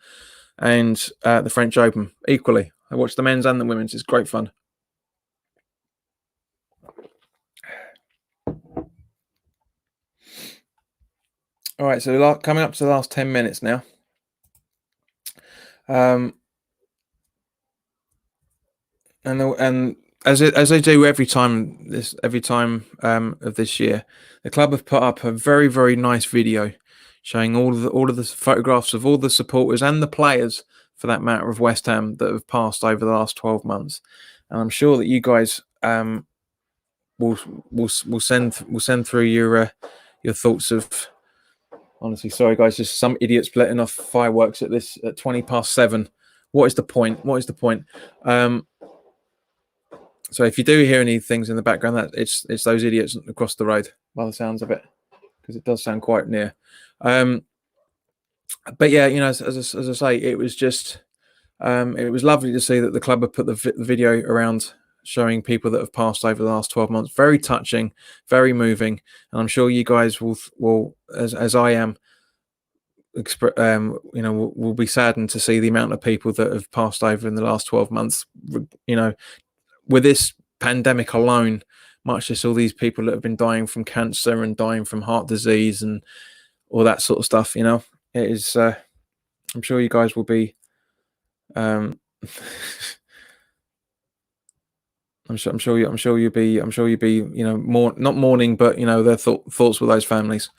and the French Open equally. I watch the men's and the women's. It's great fun. All right, so coming up to the last 10 minutes now. And as they do every time of this year, the club have put up a very, very nice video showing all of the photographs of all the supporters and the players, for that matter, of West Ham that have passed over the last 12 months. And I'm sure that you guys will send through your thoughts of. Honestly, sorry guys, just some idiots letting off fireworks at 7:20. What is the point? So if you do hear any things in the background, that it's those idiots across the road, by the sounds of it, because it does sound quite near. But yeah, as I say, it was just it was lovely to see that the club had put the video around showing people that have passed over the last 12 months. Very touching, very moving, and I'm sure you guys will as I am, will be saddened to see the amount of people that have passed over in the last 12 months. With this pandemic alone, much less all these people that have been dying from cancer and dying from heart disease and all that sort of stuff. It is. I'm sure you guys will be. I'm sure you'll be. Not mourning, but their thoughts with those families.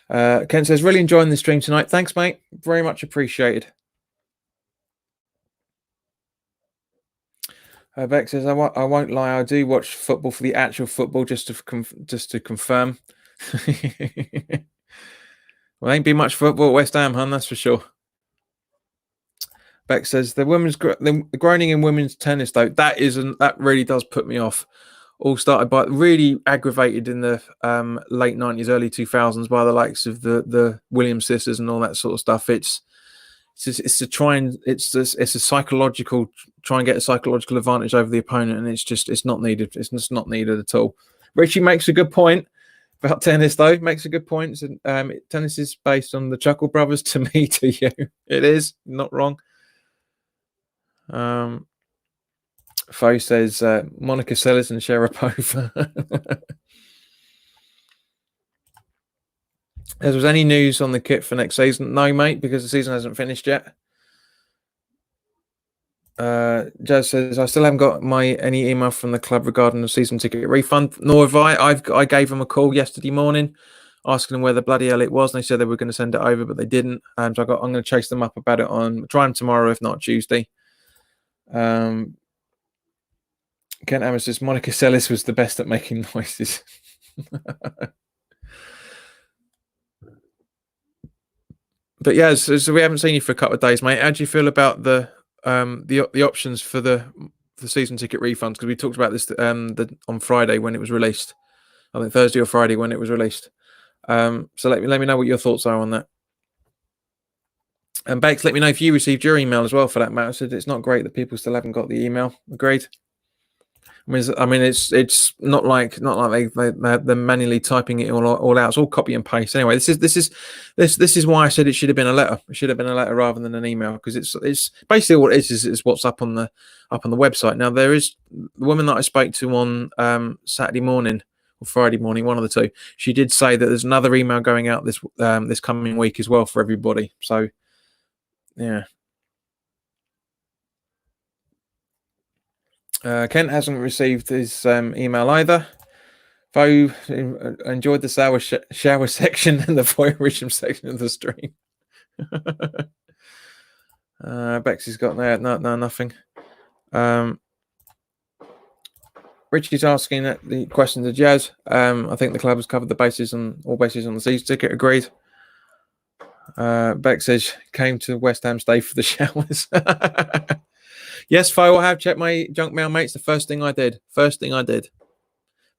Ken says, really enjoying the stream tonight. Thanks, mate. Very much appreciated. Beck says, I won't lie. I do watch football for the actual football, just to confirm. Well, ain't be much football at West Ham, that's for sure. Beck says, the groaning in women's tennis, though, that really does put me off. All started by really aggravated in the late 90s, early 2000s by the likes of the Williams sisters and all that sort of stuff. It's a psychological, try and get a psychological advantage over the opponent, and it's not needed. It's just not needed at all. Richie makes a good point about tennis, though. Makes a good point. Tennis is based on the Chuckle Brothers. To me, to you, it is not wrong. Foe says Monica Seles and Sharapova. Has there any news on the kit for next season? No, mate, because the season hasn't finished yet. Jazz says, I still haven't got any email from the club regarding the season ticket refund. Nor have I. I gave them a call yesterday morning asking them where the bloody hell it was, and they said they were going to send it over, but they didn't. So I'm going to chase them up about it try them tomorrow, if not Tuesday. Kent Hammer says, Monica Seles was the best at making noises. But yeah, so we haven't seen you for a couple of days, mate. How do you feel about the options for the season ticket refunds? Because we talked about this on Friday when it was released. I think Thursday or Friday when it was released. So let me know what your thoughts are on that. And Bex, let me know if you received your email as well, for that matter. So it's not great that people still haven't got the email. Agreed. I mean, it's not like they're manually typing it all out. It's all copy and paste. Anyway, this is why I said it should have been a letter. It should have been a letter rather than an email, because it's basically what it is what's up on the website. Now, there is the woman that I spoke to on Saturday morning or Friday morning, one of the two. She did say that there's another email going out this coming week as well for everybody. So, yeah. Kent hasn't received his email either. Though enjoyed the shower section and the voyeurism section of the stream. Bexy's got no nothing. Richie's asking the question to Jazz. I think the club has covered all bases on the season ticket. Agreed. Beck says came to West Ham stay for the showers. Yes, Fo, I have checked my junk mail, mates. The first thing I did.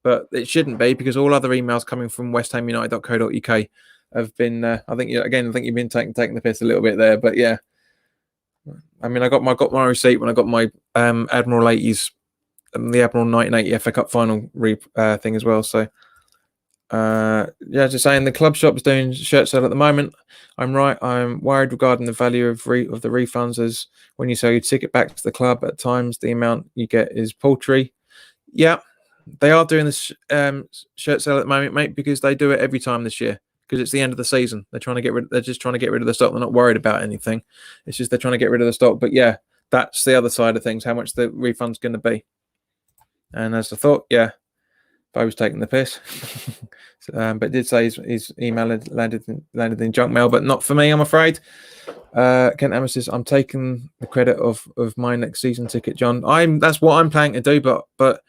But it shouldn't be, because all other emails coming from westhamunited.co.uk have been, I think you've been taking the piss a little bit there. But yeah, I mean, I got my receipt when I got my Admiral 80s, the Admiral 1980 FA Cup final thing as well. So, just saying the club shop is doing shirt sale at the moment. I'm right. I'm worried regarding the value of the refunds, as when you sell your ticket back to the club, at times the amount you get is paltry. Yeah, they are doing this shirt sale at the moment, mate, because they do it every time this year, because it's the end of the season. They're just trying to get rid of the stock. They're not worried about anything. It's just they're trying to get rid of the stock. But yeah, that's the other side of things, how much the refund's going to be. And as I thought, yeah, I was taking the piss. But did say his email had landed in junk mail, but not for me, I'm afraid. Kent Hammer says, I'm taking the credit of my next season ticket, John. That's what I'm planning to do, but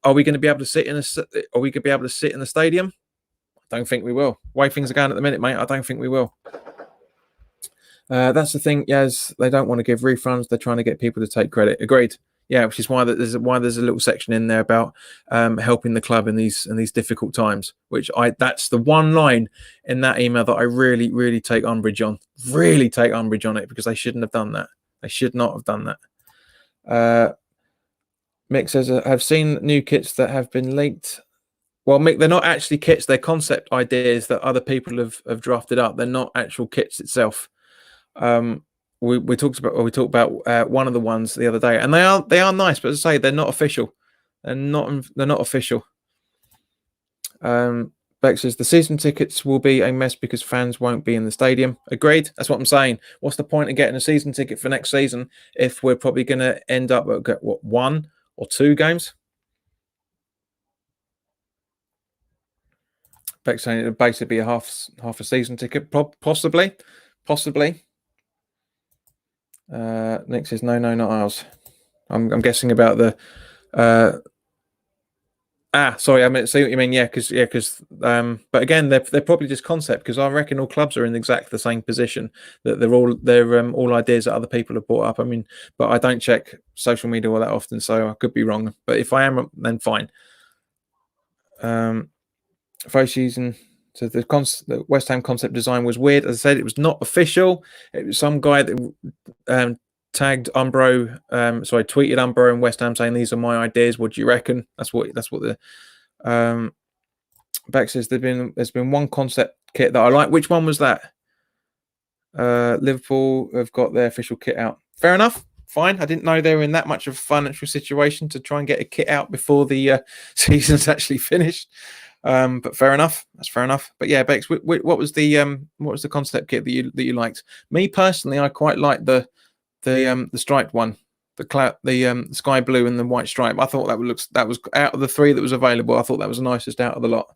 are we going to be able to sit in the stadium? I don't think we will. The way things are going at the minute, mate, I don't think we will. That's the thing, yes, they don't want to give refunds. They're trying to get people to take credit. Agreed. Yeah, which is why there's a little section in there about helping the club in these difficult times. That's the one line in that email that I really, really take umbrage on. Really take umbrage on it, because they shouldn't have done that. They should not have done that. Mick says, I've seen new kits that have been leaked. Well, Mick, they're not actually kits. They're concept ideas that other people have drafted up. They're not actual kits itself. We talked about one of the ones the other day, and they are nice, but as I say, they're not official. They're not official. Beck says the season tickets will be a mess because fans won't be in the stadium. Agreed. That's what I'm saying. What's the point of getting a season ticket for next season if we're probably going to end up at what, 1 or 2 games? Beck saying it would basically be a half a season ticket, possibly. Nick says no, not ours. I'm guessing about the. Sorry, I see what you mean. Because but again, they're probably just concept, because I reckon all clubs are in exactly the same position, that they're all ideas that other people have brought up. I mean, but I don't check social media all that often, so I could be wrong. But if I am, then fine. First season, so the West Ham concept design was weird. As I said, it was not official. It was some guy that tagged Umbro, tweeted Umbro and West Ham saying, "These are my ideas. What do you reckon?" That's what the Beck says. There's been one concept kit that I like. Which one was that? Liverpool have got their official kit out. Fair enough. Fine. I didn't know they were in that much of a financial situation to try and get a kit out before the season's actually finished. But fair enough. That's fair enough. But yeah, Bex, what was the concept kit that you liked? Me personally, I quite liked the striped one, the sky blue and the white stripe. I thought that was out of the 3 that was available. I thought that was the nicest out of the lot.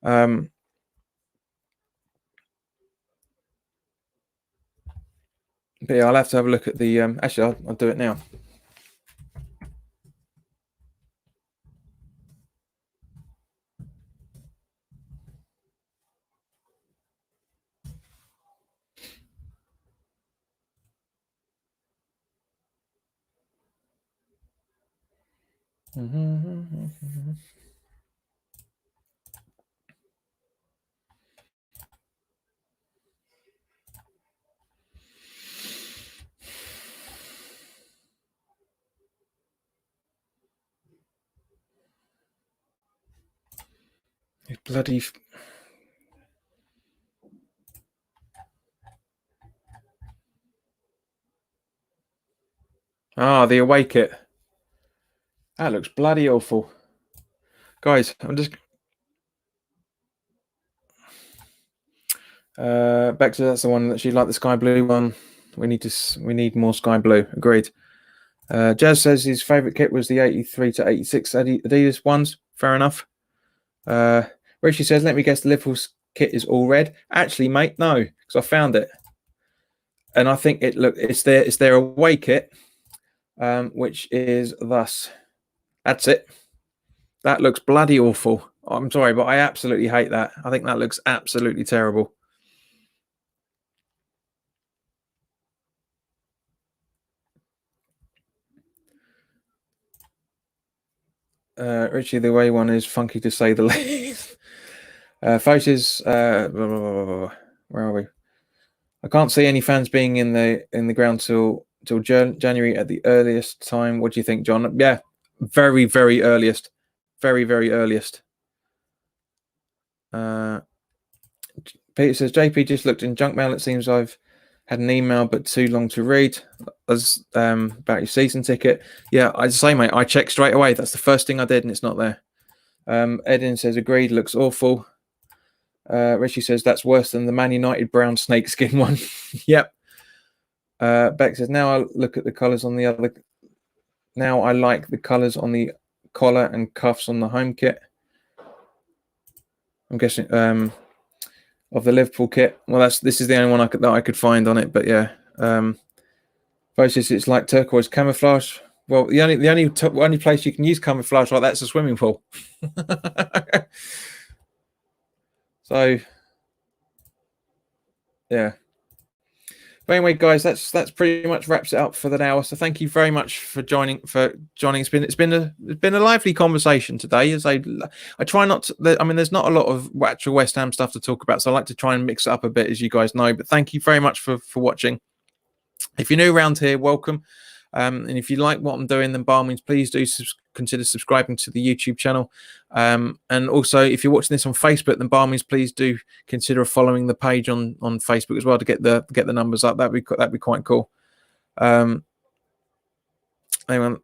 But yeah, I'll have to have a look at the. Actually, I'll do it now. Bloody. The away kit. That looks bloody awful. Guys, I'm just. Back to that's the one that she liked, the sky blue one. We need more sky blue. Agreed. Jazz says his favourite kit was the 83 to 86 Adidas ones. Fair enough. Richie says, let me guess, the Liverpool kit is all red. Actually, mate, no, because I found it, and I think it's their away kit, which is thus. That's it. That looks bloody awful. I'm sorry, but I absolutely hate that. I think that looks absolutely terrible. Richie, the away one is funky to say the least. Faces, where are we? I can't see any fans being in the ground till January at the earliest time. What do you think, John? Yeah, very, very earliest. Very, very earliest. Peter says, JP just looked in junk mail. It seems I've had an email, but too long to read. As about your season ticket. Yeah, I'd say, mate, I checked straight away. That's the first thing I did, and it's not there. Edin says, agreed, looks awful. Richie says, that's worse than the Man United brown snakeskin one. Yep. Beck says, now I look at the colours on the other. Now I like the colours on the collar and cuffs on the home kit. I'm guessing of the Liverpool kit. Well, this is the only one that I could find on it. But yeah, it's like turquoise camouflage. Well, the only place you can use camouflage like that's a swimming pool. So yeah. But anyway, guys, that's pretty much wraps it up for the hour. So thank you very much for joining. It's been a lively conversation today. As I try not to. I mean, there's not a lot of actual West Ham stuff to talk about, so I like to try and mix it up a bit, as you guys know. But thank you very much for watching. If you're new around here, welcome. And if you like what I'm doing, then by all means, please do consider subscribing to the YouTube channel. And also, if you're watching this on Facebook, then by all means, please do consider following the page on Facebook as well to get the numbers up. That'd be quite cool. Hang on.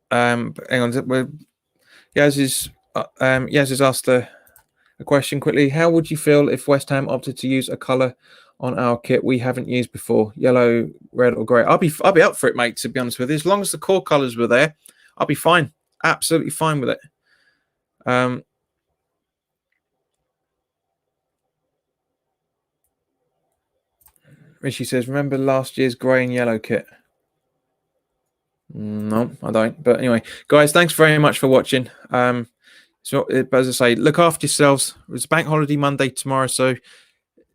Hang on. Yaz has asked a question quickly. How would you feel if West Ham opted to use a colour on our kit we haven't used before? Yellow, red, or grey? I'll be up for it, mate, to be honest with you. As long as the core colours were there, I'll be fine. Absolutely fine with it. Rishi says, remember last year's grey and yellow kit? No, I don't. But anyway, guys, thanks very much for watching. So as I say, look after yourselves. It's bank holiday Monday tomorrow, so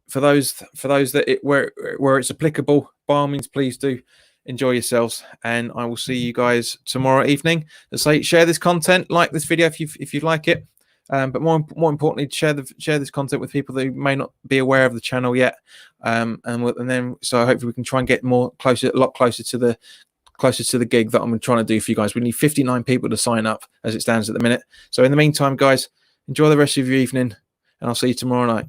for those that where it's applicable, by all means, please do enjoy yourselves, and I will see you guys tomorrow evening. As I say, share this content, like this video if you like it, but more importantly, share this content with people that may not be aware of the channel yet, and then so hopefully we can try and get a lot closer to the gig that I'm trying to do for you guys. We need 59 people to sign up as it stands at the minute. So in the meantime, guys, enjoy the rest of your evening, and I'll see you tomorrow night.